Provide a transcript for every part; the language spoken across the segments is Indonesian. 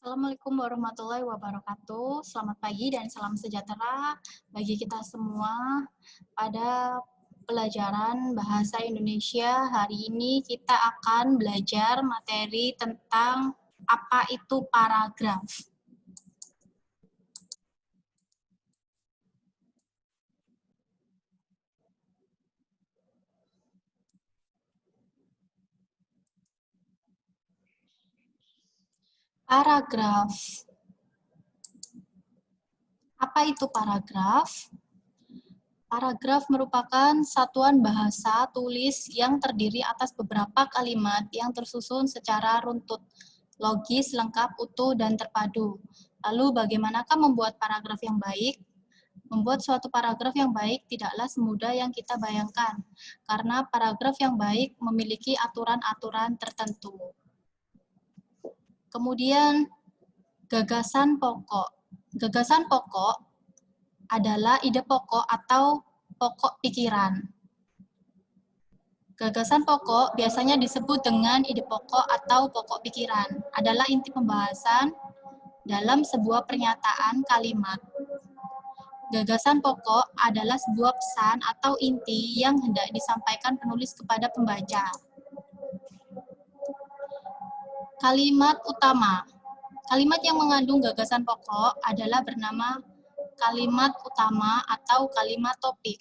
Assalamualaikum warahmatullahi wabarakatuh. Selamat pagi dan salam sejahtera bagi kita semua. Pada pelajaran Bahasa Indonesia hari ini kita akan belajar materi tentang apa itu paragraf. Paragraf. Apa itu paragraf? Paragraf merupakan satuan bahasa tulis yang terdiri atas beberapa kalimat yang tersusun secara runtut, logis, lengkap, utuh, dan terpadu. Lalu bagaimanakah membuat paragraf yang baik? Membuat suatu paragraf yang baik tidaklah semudah yang kita bayangkan, karena paragraf yang baik memiliki aturan-aturan tertentu. Kemudian, gagasan pokok. Gagasan pokok adalah ide pokok atau pokok pikiran. Gagasan pokok biasanya disebut dengan ide pokok atau pokok pikiran, adalah inti pembahasan dalam sebuah pernyataan kalimat. Gagasan pokok adalah sebuah pesan atau inti yang hendak disampaikan penulis kepada pembaca. Kalimat utama. Kalimat yang mengandung gagasan pokok adalah bernama kalimat utama atau kalimat topik.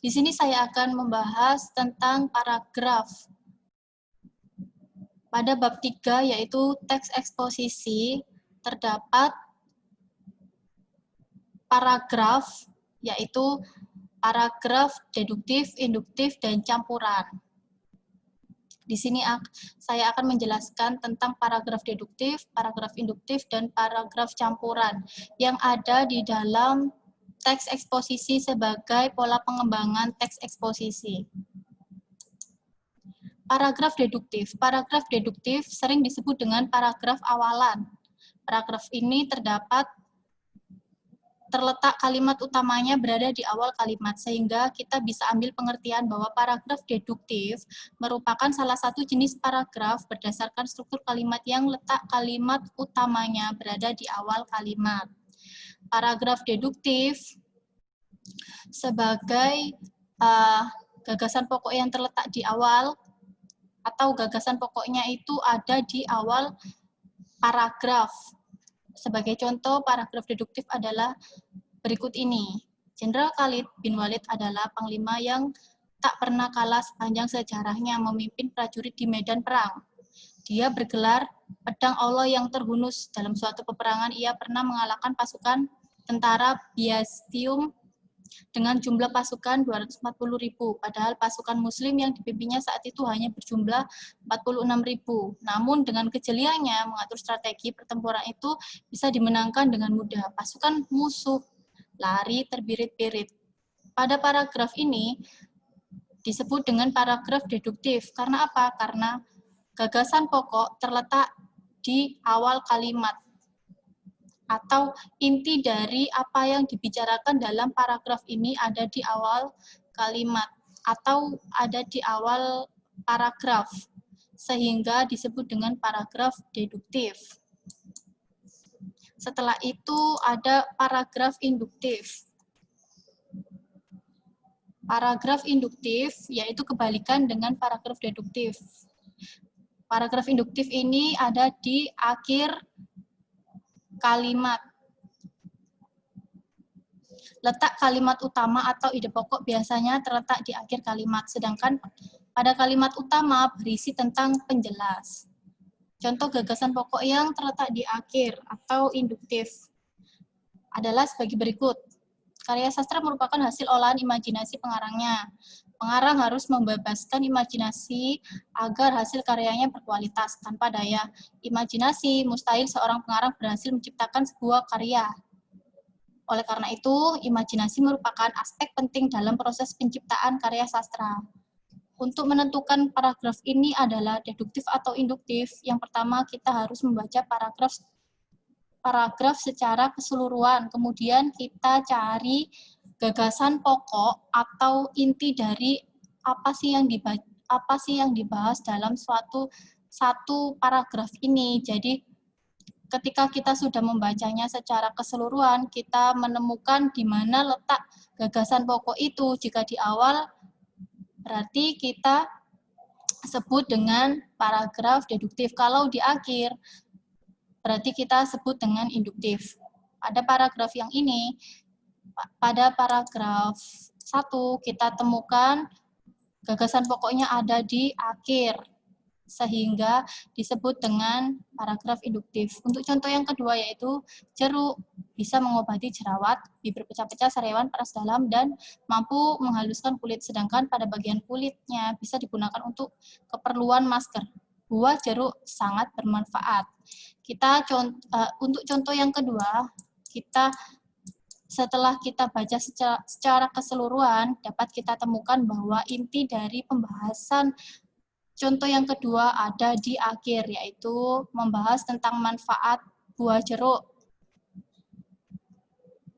Di sini saya akan membahas tentang paragraf. Pada bab 3 yaitu teks eksposisi terdapat paragraf, yaitu paragraf deduktif, induktif, dan campuran. Di sini saya akan menjelaskan tentang paragraf deduktif, paragraf induktif, dan paragraf campuran yang ada di dalam teks eksposisi sebagai pola pengembangan teks eksposisi. Paragraf deduktif. Paragraf deduktif sering disebut dengan paragraf awalan. Paragraf ini terletak kalimat utamanya berada di awal kalimat, sehingga kita bisa ambil pengertian bahwa paragraf deduktif merupakan salah satu jenis paragraf berdasarkan struktur kalimat yang letak kalimat utamanya berada di awal kalimat. Paragraf deduktif sebagai gagasan pokok yang terletak di awal, atau gagasan pokoknya itu ada di awal paragraf. Sebagai contoh, paragraf deduktif adalah berikut ini. Jenderal Khalid bin Walid adalah panglima yang tak pernah kalah sepanjang sejarahnya memimpin prajurit di medan perang. Dia bergelar pedang Allah yang terhunus. Dalam suatu peperangan, ia pernah mengalahkan pasukan tentara Byzantium dengan jumlah pasukan 240.000, padahal pasukan muslim yang dipimpinnya saat itu hanya berjumlah 46.000. Namun dengan kejeliannya mengatur strategi pertempuran itu bisa dimenangkan dengan mudah. Pasukan musuh lari terbirit-birit. Pada paragraf ini disebut dengan paragraf deduktif. Karena apa? Karena gagasan pokok terletak di awal kalimat, atau inti dari apa yang dibicarakan dalam paragraf ini ada di awal kalimat atau ada di awal paragraf, sehingga disebut dengan paragraf deduktif. Setelah itu ada paragraf induktif. Paragraf induktif yaitu kebalikan dengan paragraf deduktif. Paragraf induktif ini ada di akhir kalimat. Letak kalimat utama atau ide pokok biasanya terletak di akhir kalimat, sedangkan pada kalimat utama berisi tentang penjelas. Contoh gagasan pokok yang terletak di akhir atau induktif adalah sebagai berikut. Karya sastra merupakan hasil olahan imajinasi pengarangnya. Pengarang harus membebaskan imajinasi agar hasil karyanya berkualitas. Tanpa daya imajinasi, mustahil seorang pengarang berhasil menciptakan sebuah karya. Oleh karena itu, imajinasi merupakan aspek penting dalam proses penciptaan karya sastra. Untuk menentukan paragraf ini adalah deduktif atau induktif, yang pertama kita harus membaca paragraf secara keseluruhan, kemudian kita cari gagasan pokok atau inti dari apa sih yang apa sih yang dibahas dalam satu paragraf ini. Jadi ketika kita sudah membacanya secara keseluruhan, kita menemukan di mana letak gagasan pokok itu. Jika di awal, berarti kita sebut dengan paragraf deduktif. Kalau di akhir, berarti kita sebut dengan induktif. Pada paragraf yang ini, pada paragraf 1, kita temukan gagasan pokoknya ada di akhir, sehingga disebut dengan paragraf induktif. Untuk contoh yang kedua yaitu jeruk bisa mengobati jerawat, bibir pecah-pecah, sariawan, paras dalam, dan mampu menghaluskan kulit. Sedangkan pada bagian kulitnya bisa digunakan untuk keperluan masker. Buah jeruk sangat bermanfaat. Untuk contoh yang kedua, setelah kita baca secara keseluruhan, dapat kita temukan bahwa inti dari pembahasan contoh yang kedua ada di akhir, yaitu membahas tentang manfaat buah jeruk.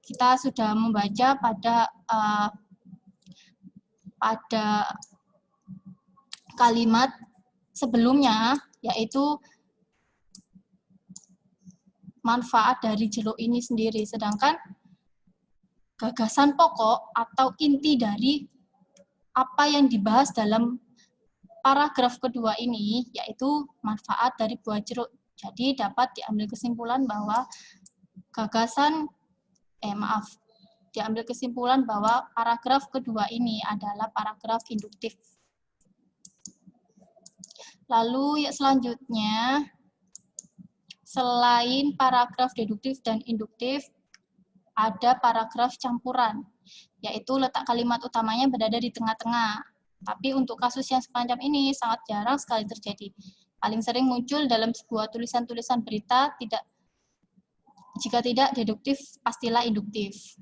Kita sudah membaca pada kalimat sebelumnya, yaitu manfaat dari jeruk ini sendiri. Sedangkan gagasan pokok atau inti dari apa yang dibahas dalam paragraf kedua ini, yaitu manfaat dari buah jeruk. Jadi dapat diambil kesimpulan bahwa paragraf kedua ini adalah paragraf induktif. Lalu selanjutnya, selain paragraf deduktif dan induktif, ada paragraf campuran, yaitu letak kalimat utamanya berada di tengah-tengah. Tapi untuk kasus yang semacam ini sangat jarang sekali terjadi. Paling sering muncul dalam sebuah tulisan-tulisan berita, jika tidak deduktif, pastilah induktif.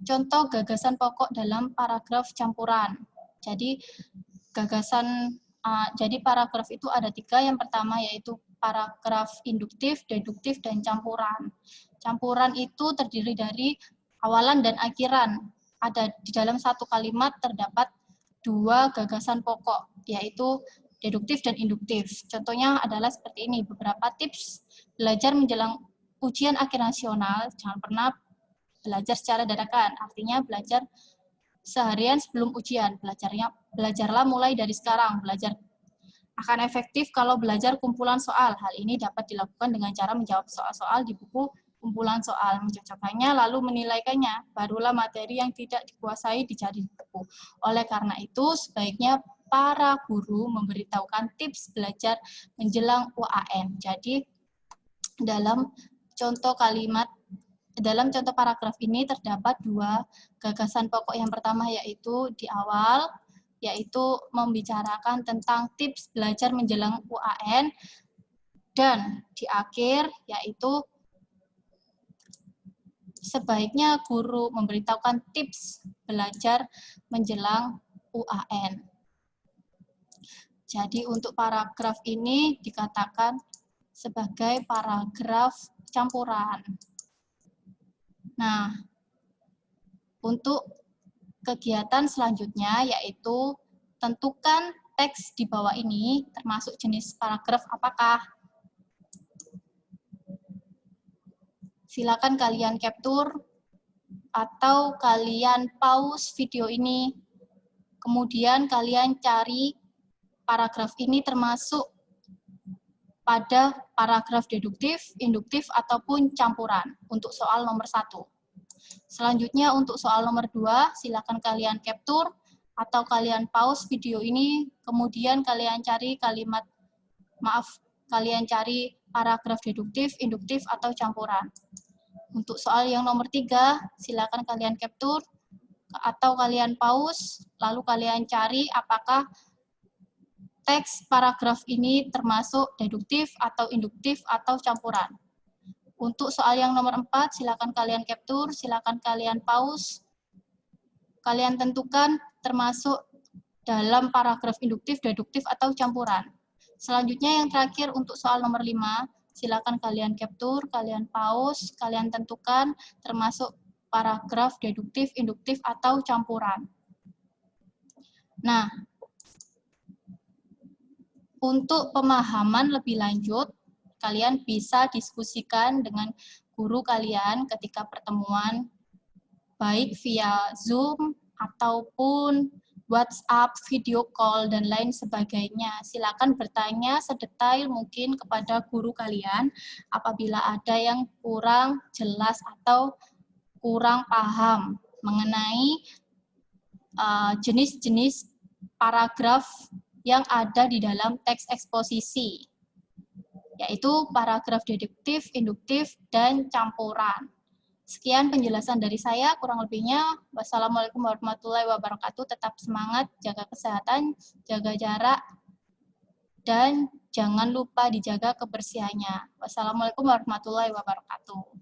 Contoh gagasan pokok dalam paragraf campuran. Jadi paragraf itu ada 3. Yang pertama yaitu paragraf induktif, deduktif, dan campuran. Campuran itu terdiri dari awalan dan akhiran. Ada di dalam satu kalimat terdapat 2 gagasan pokok, yaitu deduktif dan induktif. Contohnya adalah seperti ini, beberapa tips belajar menjelang ujian akhir nasional. Jangan pernah belajar secara dadakan, artinya belajar seharian sebelum ujian. Belajarlah mulai dari sekarang. Belajar akan efektif kalau belajar kumpulan soal. Hal ini dapat dilakukan dengan cara menjawab soal-soal di buku kumpulan soal, mencocokkannya, lalu menilaikannya. Barulah materi yang tidak dikuasai dicari di buku. Oleh karena itu, sebaiknya para guru memberitahukan tips belajar menjelang UAN. Jadi, dalam contoh paragraf ini terdapat 2 gagasan pokok. Yang pertama yaitu di awal, yaitu membicarakan tentang tips belajar menjelang UAN, dan di akhir yaitu sebaiknya guru memberitahukan tips belajar menjelang UAN. Jadi untuk paragraf ini dikatakan sebagai paragraf campuran. Nah, untuk kegiatan selanjutnya yaitu tentukan teks di bawah ini termasuk jenis paragraf apakah. Silakan kalian capture atau kalian pause video ini. Kemudian kalian cari paragraf ini termasuk pada paragraf deduktif, induktif, ataupun campuran untuk soal nomor 1. Selanjutnya untuk soal nomor 2, silakan kalian capture atau kalian pause video ini, kemudian kalian cari cari paragraf deduktif, induktif, atau campuran. Untuk soal yang nomor 3, silakan kalian capture atau kalian pause, lalu kalian cari apakah teks paragraf ini termasuk deduktif atau induktif atau campuran. Untuk soal yang nomor 4, silakan kalian capture, silakan kalian pause, kalian tentukan termasuk dalam paragraf induktif, deduktif, atau campuran. Selanjutnya yang terakhir untuk soal nomor 5, silakan kalian capture, kalian pause, kalian tentukan termasuk paragraf deduktif, induktif, atau campuran. Nah, untuk pemahaman lebih lanjut, kalian bisa diskusikan dengan guru kalian ketika pertemuan, baik via Zoom ataupun WhatsApp, video call, dan lain sebagainya. Silakan bertanya sedetail mungkin kepada guru kalian apabila ada yang kurang jelas atau kurang paham mengenai jenis-jenis paragraf yang ada di dalam teks eksposisi, yaitu paragraf deduktif, induktif, dan campuran. Sekian penjelasan dari saya, kurang lebihnya wassalamualaikum warahmatullahi wabarakatuh. Tetap semangat, jaga kesehatan, jaga jarak, dan jangan lupa dijaga kebersihannya. Wassalamualaikum warahmatullahi wabarakatuh.